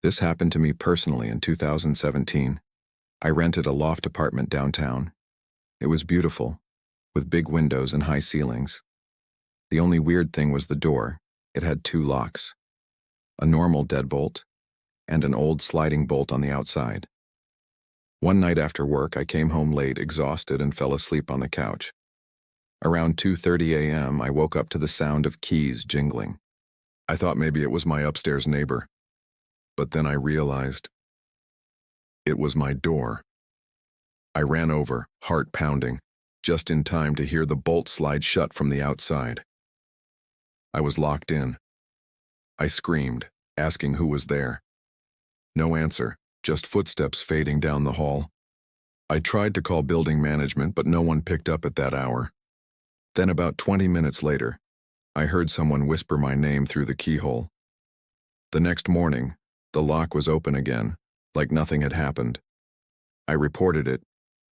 This happened to me personally in 2017. I rented a loft apartment downtown. It was beautiful, with big windows and high ceilings. The only weird thing was the door. It had two locks. A normal deadbolt, and an old sliding bolt on the outside. One night after work, I came home late, exhausted, and fell asleep on the couch. Around 2:30 a.m., I woke up to the sound of keys jingling. I thought maybe it was my upstairs neighbor. But then I realized it was my door. I ran over, heart pounding, just in time to hear the bolt slide shut from the outside. I was locked in. I screamed, asking who was there. No answer, just footsteps fading down the hall. I tried to call building management, but no one picked up at that hour. Then about 20 minutes later, I heard someone whisper my name through the keyhole. The next morning, the lock was open again, like nothing had happened. I reported it,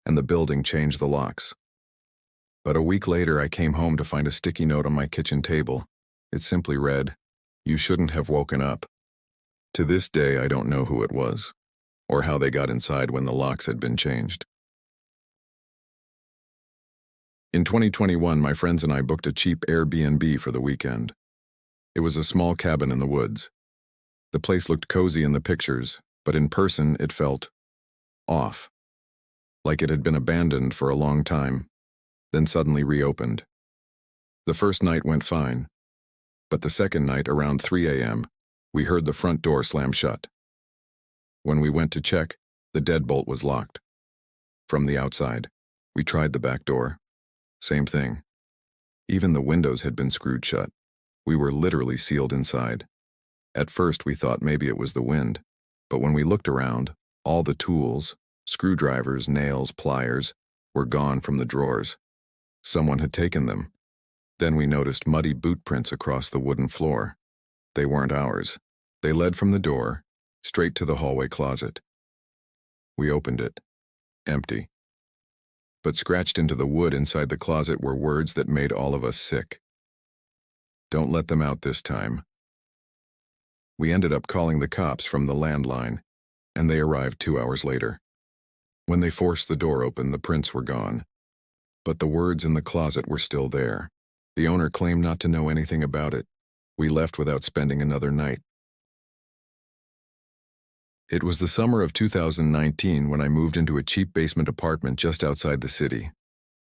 and the building changed the locks. But a week later, I came home to find a sticky note on my kitchen table. It simply read, "You shouldn't have woken up." To this day, I don't know who it was, or how they got inside when the locks had been changed. In 2021, my friends and I booked a cheap Airbnb for the weekend. It was a small cabin in the woods. The place looked cozy in the pictures, but in person it felt off, like it had been abandoned for a long time, then suddenly reopened. The first night went fine, but the second night, around 3 a.m., we heard the front door slam shut. When we went to check, the deadbolt was locked. From the outside, we tried the back door. Same thing. Even the windows had been screwed shut. We were literally sealed inside. At first, we thought maybe it was the wind, but when we looked around, all the tools, screwdrivers, nails, pliers, were gone from the drawers. Someone had taken them. Then we noticed muddy boot prints across the wooden floor. They weren't ours. They led from the door, straight to the hallway closet. We opened it. Empty. But scratched into the wood inside the closet were words that made all of us sick. "Don't let them out this time." We ended up calling the cops from the landline, and they arrived 2 hours later. When they forced the door open, the prints were gone. But the words in the closet were still there. The owner claimed not to know anything about it. We left without spending another night. It was the summer of 2019 when I moved into a cheap basement apartment just outside the city.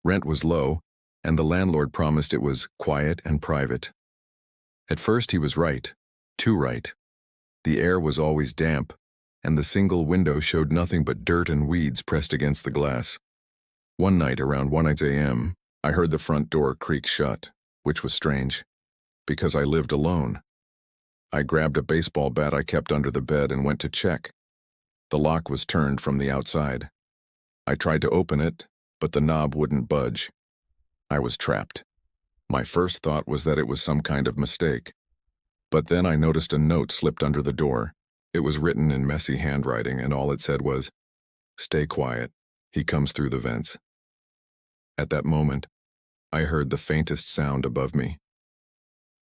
Rent was low, and the landlord promised it was quiet and private. At first he was right, too right. The air was always damp, and the single window showed nothing but dirt and weeds pressed against the glass. One night around 1 a.m., I heard the front door creak shut, which was strange, because I lived alone. I grabbed a baseball bat I kept under the bed and went to check. The lock was turned from the outside. I tried to open it, but the knob wouldn't budge. I was trapped. My first thought was that it was some kind of mistake. But then I noticed a note slipped under the door. It was written in messy handwriting, and all it said was, "Stay quiet. He comes through the vents." At that moment, I heard the faintest sound above me.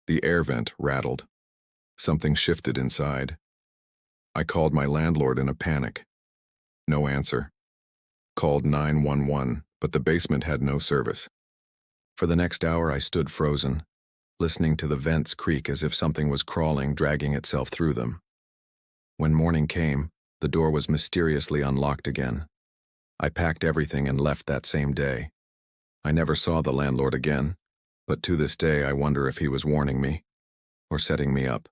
The air vent rattled. Something shifted inside. I called my landlord in a panic. No answer. Called 911, but the basement had no service. For the next hour, I stood frozen, listening to the vents creak as if something was crawling, dragging itself through them. When morning came, the door was mysteriously unlocked again. I packed everything and left that same day. I never saw the landlord again, but to this day I wonder if he was warning me or setting me up.